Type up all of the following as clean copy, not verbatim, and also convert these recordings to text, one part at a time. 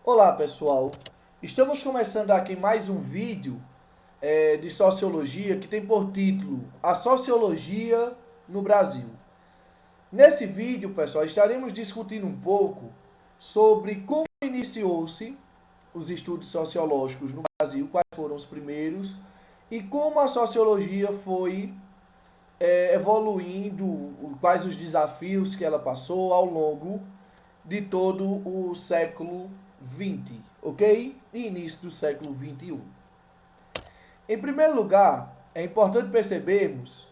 Olá pessoal, estamos começando aqui mais um vídeo de sociologia que tem por título A Sociologia no Brasil. Nesse vídeo, pessoal, estaremos discutindo um pouco sobre como iniciou-se os estudos sociológicos no Brasil, quais foram os primeiros e como a sociologia foi evoluindo, quais os desafios que ela passou ao longo de todo o século XX, ok? E início do século XXI. Em primeiro lugar, é importante percebermos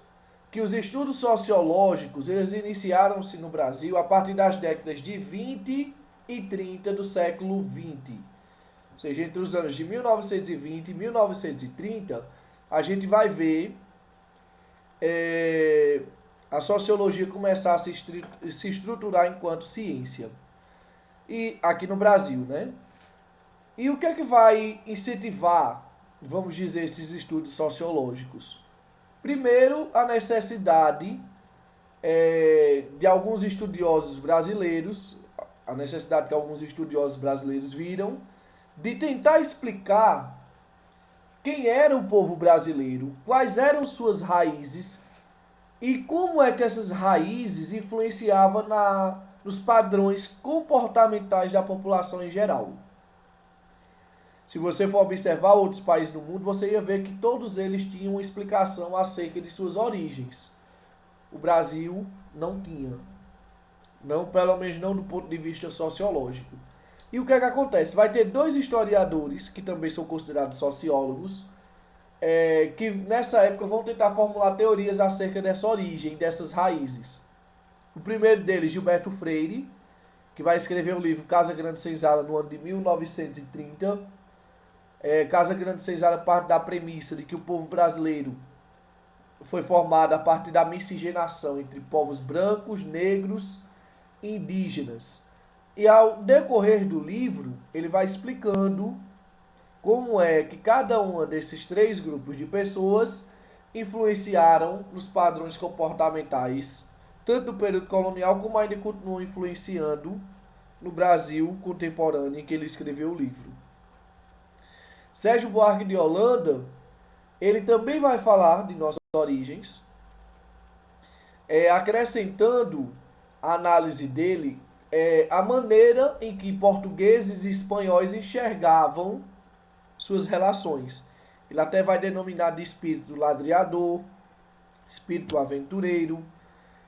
que os estudos sociológicos eles iniciaram-se no Brasil a partir das décadas de 20 e 30 do século XX. Ou seja, entre os anos de 1920 e 1930, a gente vai ver a sociologia começar a se estruturar enquanto ciência. E aqui no Brasil, né? E o que é que vai incentivar, vamos dizer, esses estudos sociológicos? Primeiro, a necessidade de alguns estudiosos brasileiros, a necessidade que alguns estudiosos brasileiros viram, de tentar explicar quem era o povo brasileiro, quais eram suas raízes e como é que essas raízes influenciavam nos padrões comportamentais da população em geral. Se você for observar outros países do mundo, você ia ver que todos eles tinham uma explicação acerca de suas origens. O Brasil não tinha. Não, pelo menos não do ponto de vista sociológico. E o que é que acontece? Vai ter dois historiadores, que também são considerados sociólogos, que nessa época vão tentar formular teorias acerca dessa origem, dessas raízes. O primeiro deles, Gilberto Freire, que vai escrever o livro Casa Grande Senzala no ano de 1930. Casa Grande Senzala parte da premissa de que o povo brasileiro foi formado a partir da miscigenação entre povos brancos, negros e indígenas. E ao decorrer do livro, ele vai explicando como é que cada um desses três grupos de pessoas influenciaram nos padrões comportamentais, tanto no período colonial como ainda continuam influenciando no Brasil contemporâneo em que ele escreveu o livro. Sérgio Buarque de Holanda, ele também vai falar de nossas origens, acrescentando a análise dele a maneira em que portugueses e espanhóis enxergavam suas relações. Ele até vai denominar de espírito ladriador, espírito aventureiro.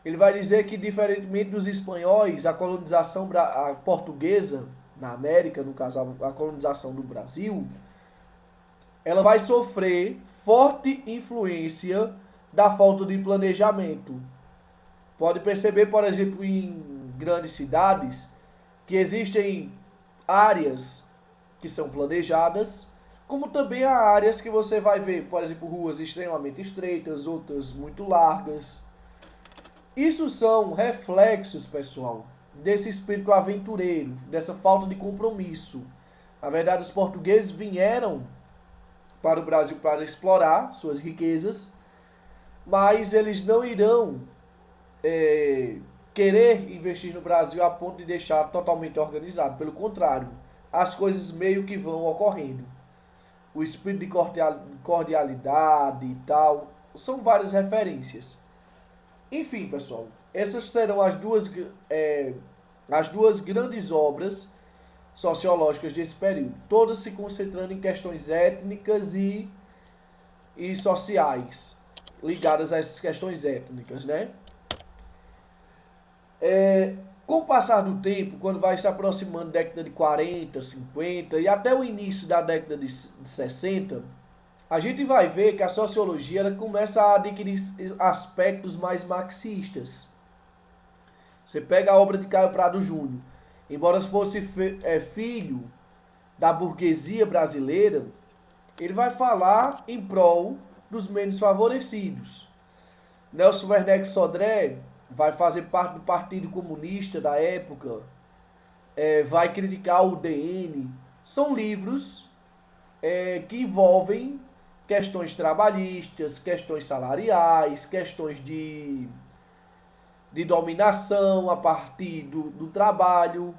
Ele vai dizer que, diferentemente dos espanhóis, a colonização portuguesa na América, no caso a colonização do Brasil, ela vai sofrer forte influência da falta de planejamento. Pode perceber, por exemplo, em grandes cidades, que existem áreas que são planejadas, como também há áreas que você vai ver, por exemplo, ruas extremamente estreitas, outras muito largas. Isso são reflexos, pessoal, desse espírito aventureiro, dessa falta de compromisso. Na verdade, os portugueses vieram para o Brasil para explorar suas riquezas, mas eles não irão querer investir no Brasil a ponto de deixar totalmente organizado. Pelo contrário, as coisas meio que vão ocorrendo. O espírito de cordialidade e tal, são várias referências. Enfim, pessoal, essas serão as duas grandes obras sociológicas desse período, todas se concentrando em questões étnicas e sociais, ligadas a essas questões étnicas, né? Com o passar do tempo, quando vai se aproximando da década de 40, 50 e até o início da década de 60, a gente vai ver que a sociologia ela começa a adquirir aspectos mais marxistas. Você pega a obra de Caio Prado Júnior, embora fosse filho da burguesia brasileira, ele vai falar em prol dos menos favorecidos. Nelson Werneck Sodré vai fazer parte do Partido Comunista da época, vai criticar o DN. São livros que envolvem questões trabalhistas, questões salariais, questões de dominação a partir do trabalho.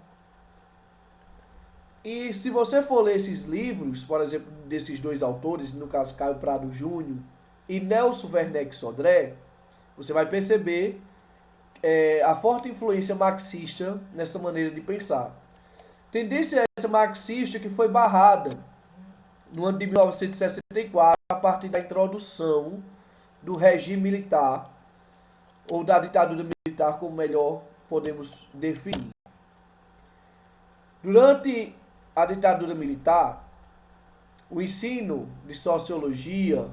E se você for ler esses livros, por exemplo, desses dois autores, no caso Caio Prado Júnior e Nelson Werneck Sodré, você vai perceber a forte influência marxista nessa maneira de pensar. Tendência essa marxista que foi barrada no ano de 1964 a partir da introdução do regime militar ou da ditadura militar, como melhor podemos definir. Durante a ditadura militar, o ensino de sociologia,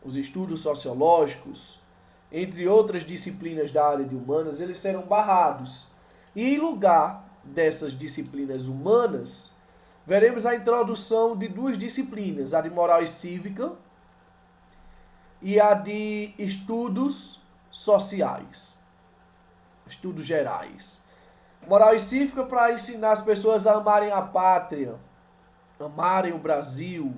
os estudos sociológicos, entre outras disciplinas da área de humanas, eles serão barrados. E em lugar dessas disciplinas humanas, veremos a introdução de duas disciplinas, a de moral e cívica e a de estudos sociais, estudos gerais. Moral e cívica para ensinar as pessoas a amarem a pátria, amarem o Brasil.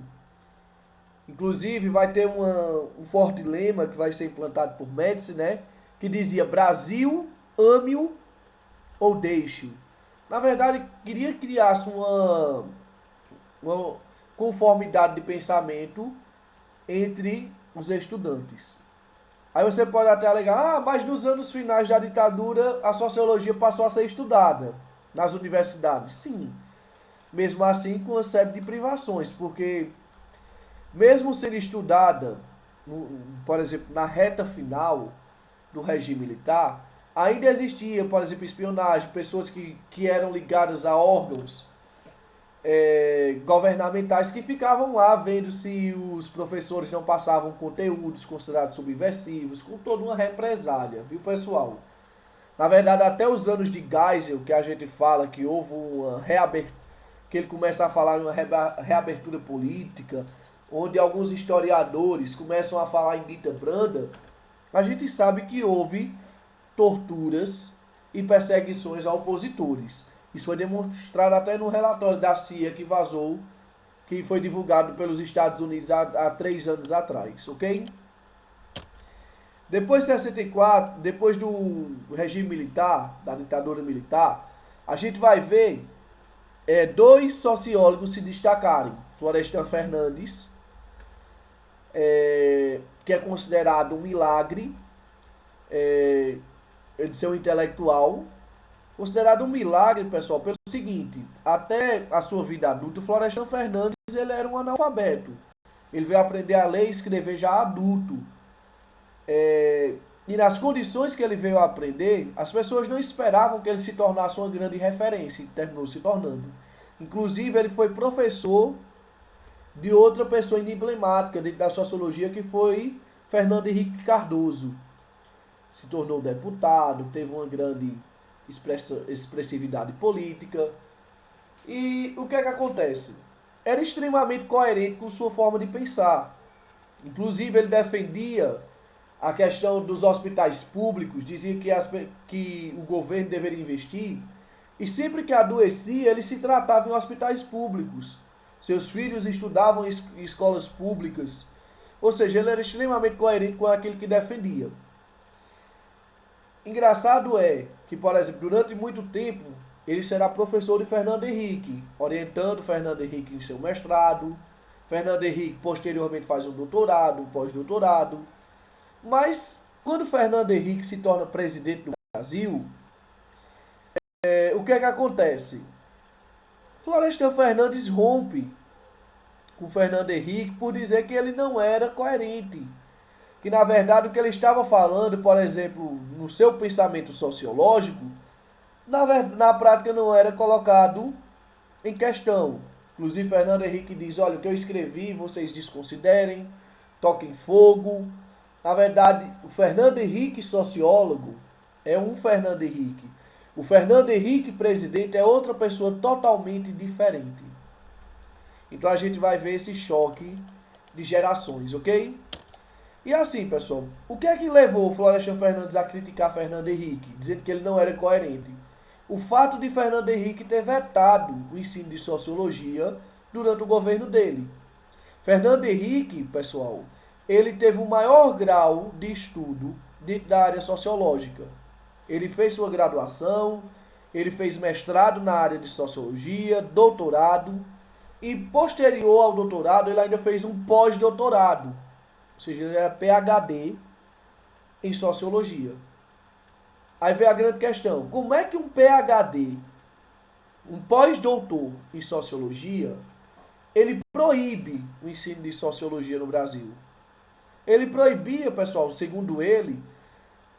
Inclusive vai ter um forte lema que vai ser implantado por Médici, né? Que dizia: Brasil, ame-o ou deixe-o. Na verdade, queria criar-se uma conformidade de pensamento entre os estudantes. Aí você pode até alegar, mas nos anos finais da ditadura a sociologia passou a ser estudada nas universidades. Sim, mesmo assim com uma série de privações, porque mesmo sendo estudada, por exemplo, na reta final do regime militar, ainda existia, por exemplo, espionagem, pessoas que eram ligadas a órgãos governamentais que ficavam lá vendo se os professores não passavam conteúdos considerados subversivos, com toda uma represália, viu, pessoal? Na verdade, até os anos de Geisel, que a gente fala que houve uma reabertura, que ele começa a falar em uma reabertura política, onde alguns historiadores começam a falar em dita branda, a gente sabe que houve torturas e perseguições a opositores. Isso foi demonstrado até no relatório da CIA que vazou, que foi divulgado pelos Estados Unidos há 3 anos atrás, ok? Depois de 64, depois do regime militar, da ditadura militar, a gente vai ver dois sociólogos se destacarem. Florestan Fernandes, que é considerado um milagre de ser um intelectual. Considerado um milagre, pessoal, pelo seguinte: até a sua vida adulta, Florestan Fernandes ele era um analfabeto. Ele veio aprender a ler e escrever já adulto. E nas condições que ele veio a aprender, as pessoas não esperavam que ele se tornasse uma grande referência, e terminou se tornando. Inclusive, ele foi professor de outra pessoa emblemática dentro da sociologia, que foi Fernando Henrique Cardoso. Se tornou deputado, teve uma grande expressividade política. E o que é que acontece? Era extremamente coerente com sua forma de pensar. Inclusive, ele defendia a questão dos hospitais públicos, dizia que o governo deveria investir, e sempre que adoecia, ele se tratava em hospitais públicos. Seus filhos estudavam em escolas públicas. Ou seja, ele era extremamente coerente com aquilo que defendia. Engraçado é que, por exemplo, durante muito tempo, ele será professor de Fernando Henrique, orientando Fernando Henrique em seu mestrado. Fernando Henrique posteriormente faz um doutorado, um pós-doutorado. Mas, quando Fernando Henrique se torna presidente do Brasil, o que é que acontece? Florestan Fernandes rompe com Fernando Henrique por dizer que ele não era coerente. Que, na verdade, o que ele estava falando, por exemplo, no seu pensamento sociológico, na prática não era colocado em questão. Inclusive, Fernando Henrique diz: olha, o que eu escrevi, vocês desconsiderem, toquem fogo. Na verdade, o Fernando Henrique sociólogo é um Fernando Henrique. O Fernando Henrique presidente é outra pessoa totalmente diferente. Então a gente vai ver esse choque de gerações, ok? E assim, pessoal, o que é que levou o Florestan Fernandes a criticar Fernando Henrique, dizendo que ele não era coerente? O fato de Fernando Henrique ter vetado o ensino de sociologia durante o governo dele. Fernando Henrique, pessoal, ele teve o maior grau de estudo dentro da área sociológica. Ele fez sua graduação, ele fez mestrado na área de sociologia, doutorado, e posterior ao doutorado ele ainda fez um pós-doutorado, ou seja, ele era PhD em sociologia. Aí vem a grande questão, como é que um PhD, um pós-doutor em sociologia, ele proíbe o ensino de sociologia no Brasil? Ele proibia, pessoal, segundo ele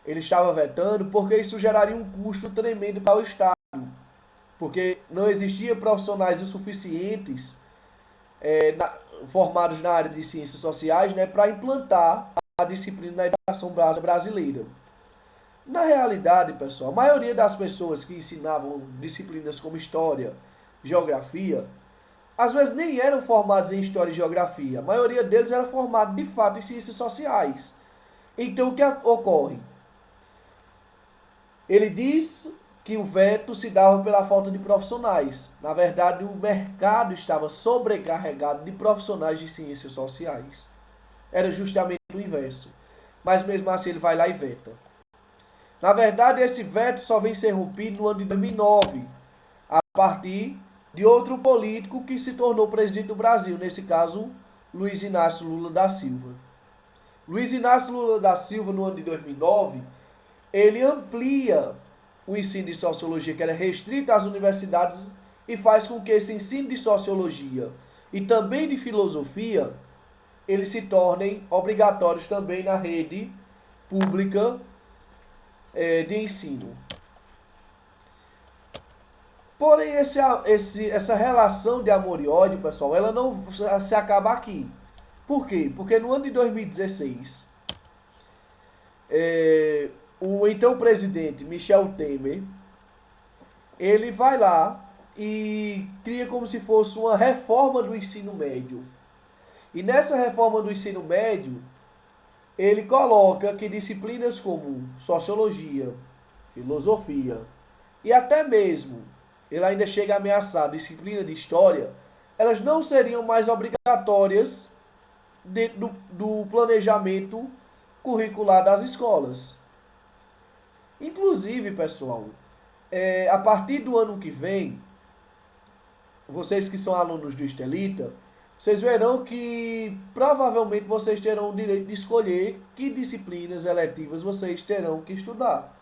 estava vetando, porque isso geraria um custo tremendo para o Estado, porque não existia profissionais o suficientes formados na área de ciências sociais, né, para implantar a disciplina na educação brasileira. Na realidade, pessoal, a maioria das pessoas que ensinavam disciplinas como história, geografia, às vezes nem eram formados em história e geografia. A maioria deles era formado de fato em ciências sociais. Então o que ocorre? Ele diz que o veto se dava pela falta de profissionais. Na verdade, o mercado estava sobrecarregado de profissionais de ciências sociais. Era justamente o inverso. Mas mesmo assim ele vai lá e veta. Na verdade, esse veto só vem ser rompido no ano de 2009, a partir de outro político que se tornou presidente do Brasil, nesse caso, Luiz Inácio Lula da Silva. Luiz Inácio Lula da Silva, no ano de 2009, ele amplia o ensino de sociologia, que era restrito às universidades, e faz com que esse ensino de sociologia e também de filosofia, eles se tornem obrigatórios também na rede pública de ensino. Porém, essa relação de amor e ódio, pessoal, ela não se acaba aqui. Por quê? Porque no ano de 2016, o então presidente Michel Temer, ele vai lá e cria como se fosse uma reforma do ensino médio. E nessa reforma do ensino médio, ele coloca que disciplinas como sociologia, filosofia e até mesmo, ele ainda chega a ameaçar a disciplina de história, elas não seriam mais obrigatórias dentro do planejamento curricular das escolas. Inclusive, pessoal, a partir do ano que vem, vocês que são alunos do Estelita, vocês verão que provavelmente vocês terão o direito de escolher que disciplinas eletivas vocês terão que estudar.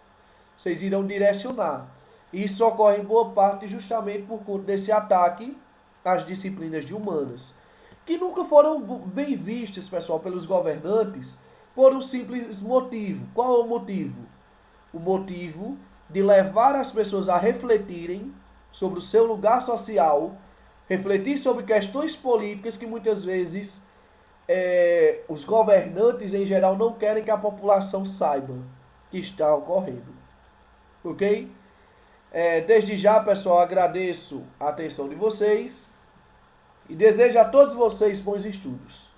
Vocês irão direcionar. Isso ocorre em boa parte justamente por conta desse ataque às disciplinas de humanas, que nunca foram bem vistas, pessoal, pelos governantes, por um simples motivo. Qual é o motivo? O motivo de levar as pessoas a refletirem sobre o seu lugar social, refletir sobre questões políticas que muitas vezes os governantes em geral não querem que a população saiba que está ocorrendo. Ok? Desde já, pessoal, agradeço a atenção de vocês e desejo a todos vocês bons estudos.